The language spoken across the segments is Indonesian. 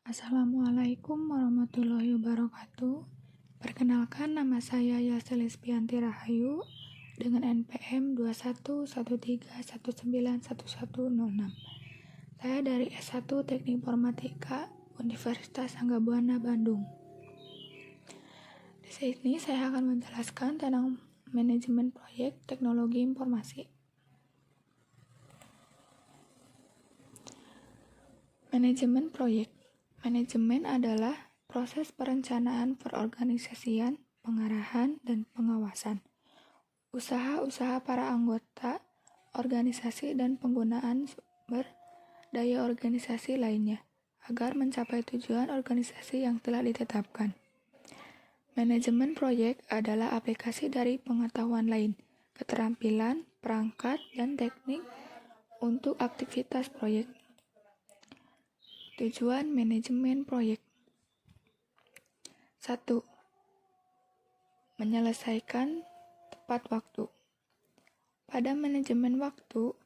Assalamualaikum warahmatullahi wabarakatuh. Perkenalkan, nama saya Yasel Lispianti Rahayu dengan NPM 2113191106. Saya dari S1 Teknik Informatika Universitas Anggabuana Bandung. Di sini saya akan menjelaskan tentang manajemen proyek teknologi informasi. Manajemen proyek. Manajemen adalah proses perencanaan perorganisasian, pengarahan, dan pengawasan. Usaha-usaha para anggota organisasi dan penggunaan sumber daya organisasi lainnya agar mencapai tujuan organisasi yang telah ditetapkan. Manajemen proyek adalah aplikasi dari pengetahuan lain, keterampilan, perangkat, dan teknik untuk aktivitas proyek. Tujuan manajemen proyek. 1. Menyelesaikan tepat waktu. Pada manajemen waktu,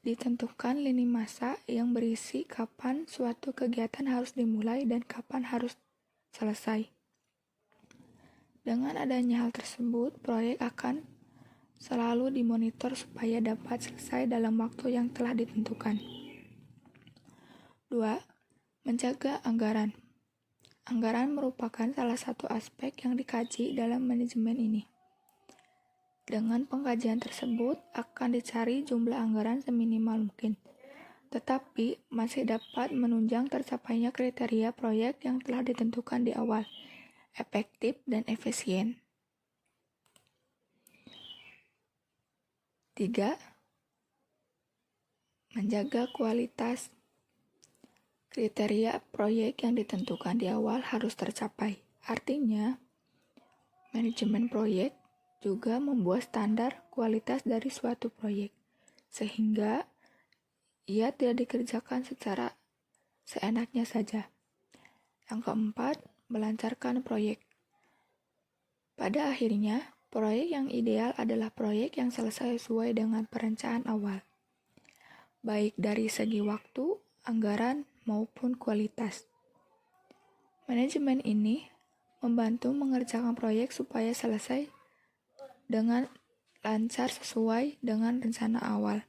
ditentukan lini masa yang berisi kapan suatu kegiatan harus dimulai dan kapan harus selesai. Dengan adanya hal tersebut, proyek akan selalu dimonitor supaya dapat selesai dalam waktu yang telah ditentukan. 2. Menjaga anggaran. Anggaran merupakan salah satu aspek yang dikaji dalam manajemen ini. Dengan pengkajian tersebut akan dicari jumlah anggaran seminimal mungkin, tetapi masih dapat menunjang tercapainya kriteria proyek yang telah ditentukan di awal, efektif dan efisien. 3. Menjaga kualitas. Kriteria proyek yang ditentukan di awal harus tercapai. Artinya, manajemen proyek juga membuat standar kualitas dari suatu proyek, sehingga ia tidak dikerjakan secara seenaknya saja. Yang keempat, melancarkan proyek. Pada akhirnya, proyek yang ideal adalah proyek yang selesai sesuai dengan perencanaan awal, baik dari segi waktu, anggaran, maupun kualitas. Manajemen ini membantu mengerjakan proyek supaya selesai dengan lancar sesuai dengan rencana awal.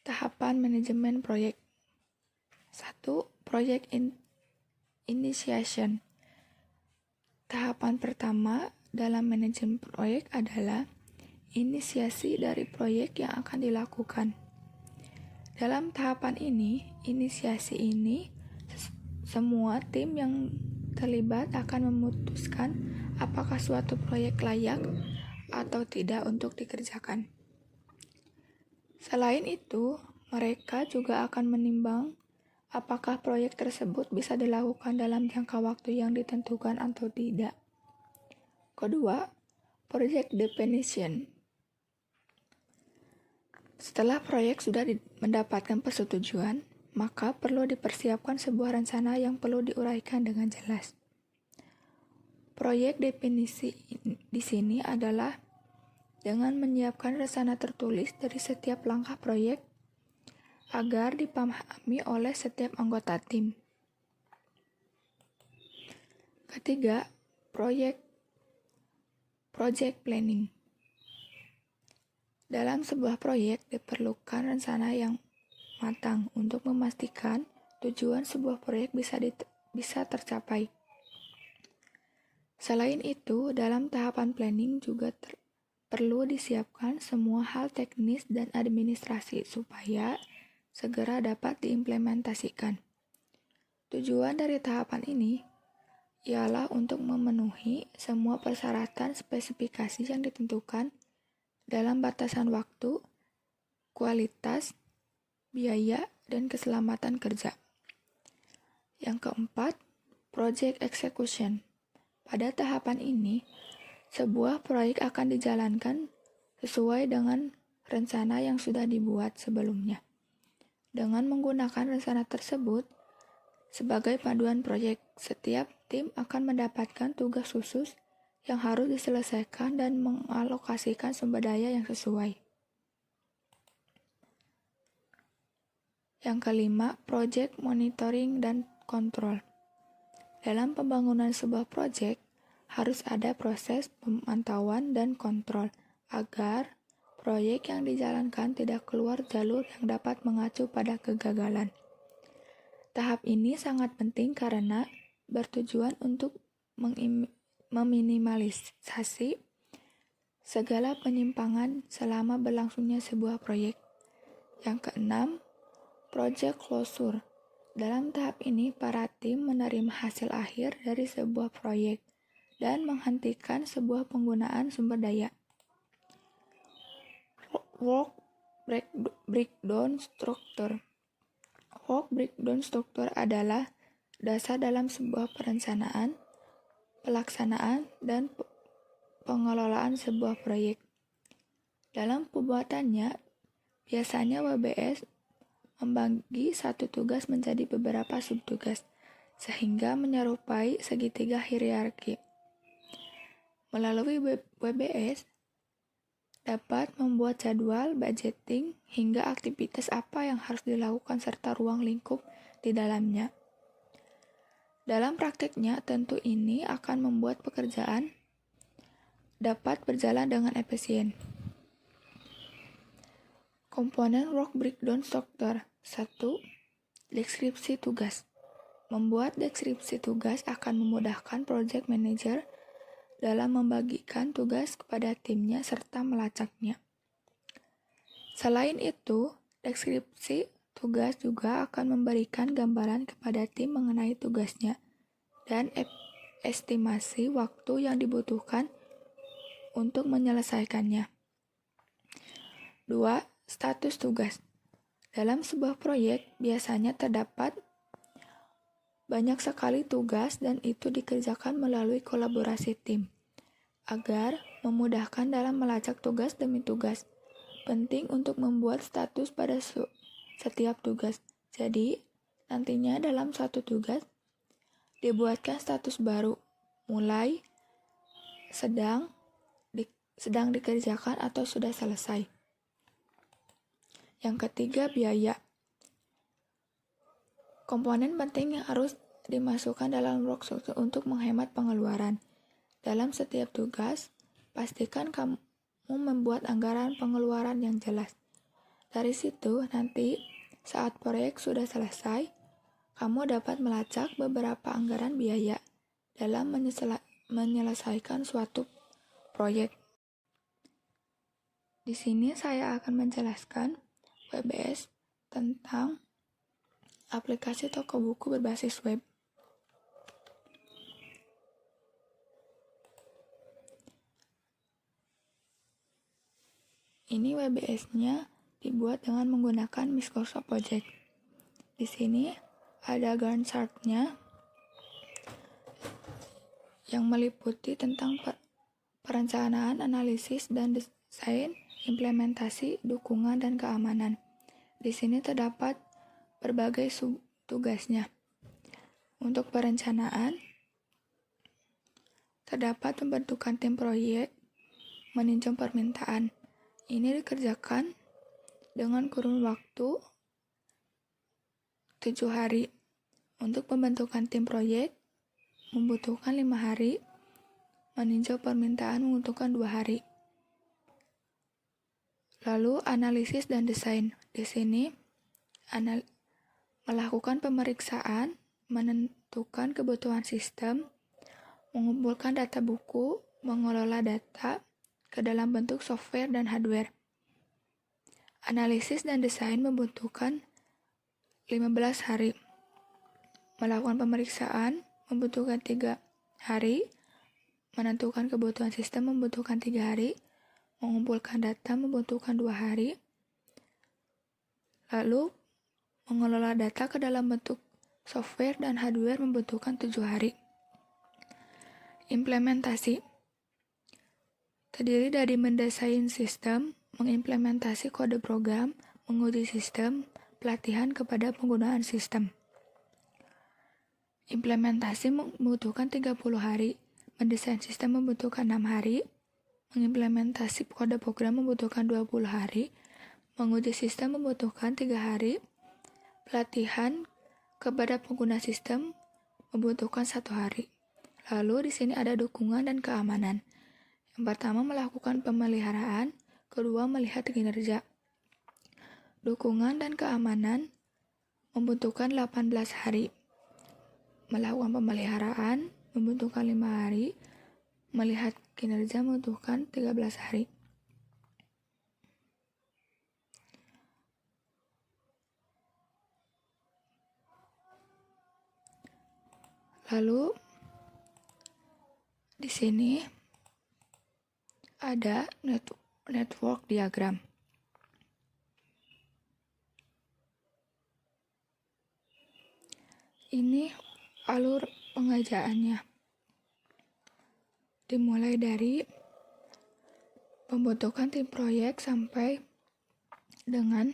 Tahapan manajemen proyek. 1. Project initiation. Tahapan pertama dalam manajemen proyek adalah inisiasi dari proyek yang akan dilakukan. Dalam tahapan inisiasi ini, semua tim yang terlibat akan memutuskan apakah suatu proyek layak atau tidak untuk dikerjakan. Selain itu, mereka juga akan menimbang apakah proyek tersebut bisa dilakukan dalam jangka waktu yang ditentukan atau tidak. Kedua, project definition. Setelah proyek sudah mendapatkan persetujuan, maka perlu dipersiapkan sebuah rencana yang perlu diuraikan dengan jelas. Proyek definisi di sini adalah dengan menyiapkan rencana tertulis dari setiap langkah proyek agar dipahami oleh setiap anggota tim. Ketiga, project planning. Dalam sebuah proyek diperlukan rencana yang matang untuk memastikan tujuan sebuah proyek bisa tercapai. Selain itu, dalam tahapan planning juga perlu disiapkan semua hal teknis dan administrasi supaya segera dapat diimplementasikan. Tujuan dari tahapan ini ialah untuk memenuhi semua persyaratan spesifikasi yang ditentukan dalam batasan waktu, kualitas, biaya, dan keselamatan kerja. Yang keempat, project execution. Pada tahapan ini, sebuah proyek akan dijalankan sesuai dengan rencana yang sudah dibuat sebelumnya. Dengan menggunakan rencana tersebut sebagai panduan proyek, setiap tim akan mendapatkan tugas khusus yang harus diselesaikan dan mengalokasikan sumber daya yang sesuai. Yang kelima, project monitoring dan kontrol. Dalam pembangunan sebuah proyek, harus ada proses pemantauan dan kontrol agar proyek yang dijalankan tidak keluar jalur yang dapat mengacu pada kegagalan. Tahap ini sangat penting karena bertujuan untuk meminimalisasi segala penyimpangan selama berlangsungnya sebuah proyek. Yang keenam, project closure. Dalam tahap ini, para tim menerima hasil akhir dari sebuah proyek dan menghentikan sebuah penggunaan sumber daya. Work breakdown structure. Work breakdown structure adalah dasar dalam sebuah perencanaan, pelaksanaan, dan pengelolaan sebuah proyek. Dalam pembuatannya, biasanya WBS membagi satu tugas menjadi beberapa subtugas, sehingga menyerupai segitiga hierarki. Melalui WBS, dapat membuat jadwal, budgeting, hingga aktivitas apa yang harus dilakukan serta ruang lingkup di dalamnya. Dalam prakteknya, tentu ini akan membuat pekerjaan dapat berjalan dengan efisien. Komponen work breakdown structure. 1. Deskripsi tugas. Membuat deskripsi tugas akan memudahkan project manager dalam membagikan tugas kepada timnya serta melacaknya. Selain itu, deskripsi tugas juga akan memberikan gambaran kepada tim mengenai tugasnya dan estimasi waktu yang dibutuhkan untuk menyelesaikannya. 2. Status tugas. Dalam sebuah proyek, biasanya terdapat banyak sekali tugas dan itu dikerjakan melalui kolaborasi tim. Agar memudahkan dalam melacak tugas demi tugas, penting untuk membuat status pada setiap tugas. Jadi, nantinya dalam satu tugas, dibuatkan status baru, mulai, sedang dikerjakan atau sudah selesai. Yang ketiga, biaya. Komponen penting yang harus dimasukkan dalam work structure untuk menghemat pengeluaran. Dalam setiap tugas, pastikan kamu membuat anggaran pengeluaran yang jelas. Dari situ, nanti saat proyek sudah selesai, kamu dapat melacak beberapa anggaran biaya dalam menyelesaikan suatu proyek. Di sini saya akan menjelaskan WBS tentang aplikasi toko buku berbasis web. Ini WBS-nya dibuat dengan menggunakan Microsoft Project. Di sini ada Gantt chart-nya yang meliputi tentang perencanaan, analisis, dan desain, implementasi, dukungan, dan keamanan. Di sini terdapat berbagai tugasnya. Untuk perencanaan, terdapat pembentukan tim proyek, meninjau permintaan. Ini dikerjakan dengan kurun waktu 7 hari. Untuk pembentukan tim proyek, membutuhkan 5 hari, meninjau permintaan membutuhkan 2 hari. Lalu analisis dan desain. Di sini melakukan pemeriksaan, menentukan kebutuhan sistem, mengumpulkan data buku, mengelola data ke dalam bentuk software dan hardware. Analisis dan desain membutuhkan 15 hari. Melakukan pemeriksaan membutuhkan 3 hari, menentukan kebutuhan sistem membutuhkan 3 hari, mengumpulkan data membutuhkan 2 hari, lalu mengelola data ke dalam bentuk software dan hardware membutuhkan 7 hari. Implementasi terdiri dari mendesain sistem, mengimplementasi kode program, menguji sistem, pelatihan kepada penggunaan sistem. Implementasi membutuhkan 30 hari, mendesain sistem membutuhkan 6 hari, mengimplementasi kode program membutuhkan 20 hari, menguji sistem membutuhkan 3 hari, Pelatihan kepada pengguna sistem membutuhkan 1 hari. Lalu di sini ada dukungan dan keamanan. Yang pertama melakukan pemeliharaan, kedua melihat kinerja. Dukungan dan keamanan membutuhkan 18 hari. Melakukan pemeliharaan membutuhkan 5 hari. Melihat kinerja membutuhkan 13 hari. Lalu di sini ada network diagram. Ini alur pengerjaannya. Dimulai dari pembentukan tim proyek sampai dengan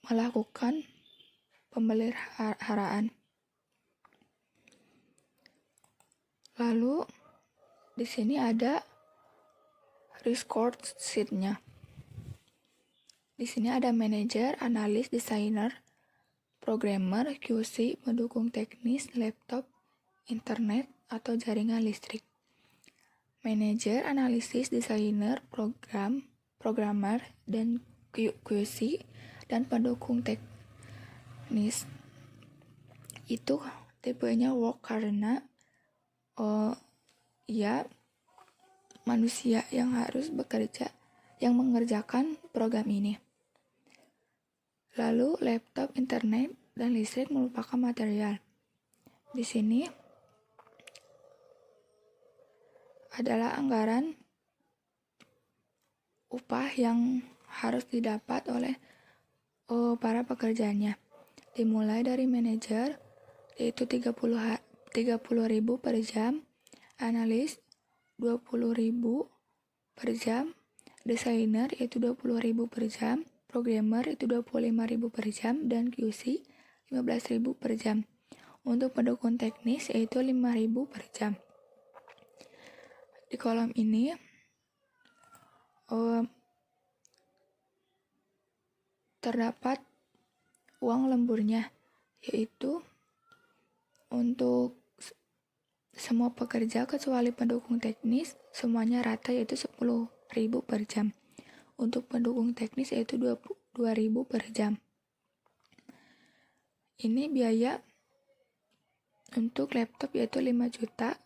melakukan pemeliharaan. Lalu di sini ada record sheet-nya. Di sini ada manajer, analis, desainer, programmer, QC, pendukung teknis, laptop, internet, atau jaringan listrik. Manajer, analisis, desainer, programmer, dan QC, dan pendukung teknis. Itu tipenya work karena manusia yang harus bekerja, yang mengerjakan program ini. Lalu laptop, internet, dan listrik merupakan material. Di sini adalah anggaran upah yang harus didapat oleh para pekerjanya. Dimulai dari manajer yaitu 30.000 per jam, analis 20.000 per jam, desainer yaitu 20.000 per jam, programmer itu 25.000 per jam, dan QC 15.000 per jam. Untuk pendukung teknis yaitu 5.000 per jam. Di kolom ini terdapat uang lemburnya, yaitu untuk semua pekerja kecuali pendukung teknis semuanya rata yaitu 10.000 per jam. Untuk pendukung teknis yaitu 2.000 per jam. Ini biaya untuk laptop yaitu 5 juta,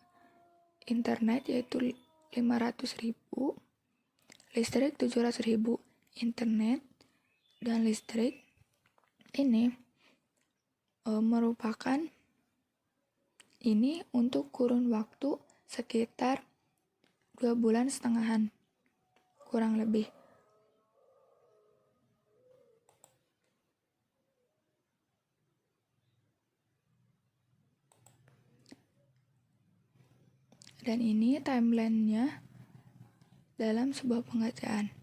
internet yaitu 500.000, listrik 700.000. Internet dan listrik ini merupakan ini untuk kurun waktu sekitar 2,5 bulan kurang lebih. Dan ini timeline-nya dalam sebuah pengerjaan.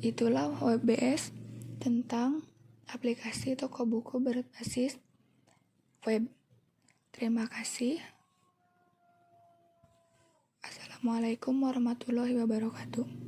Itulah WebBS tentang aplikasi toko buku berbasis web. Terima kasih. Assalamualaikum warahmatullahi wabarakatuh.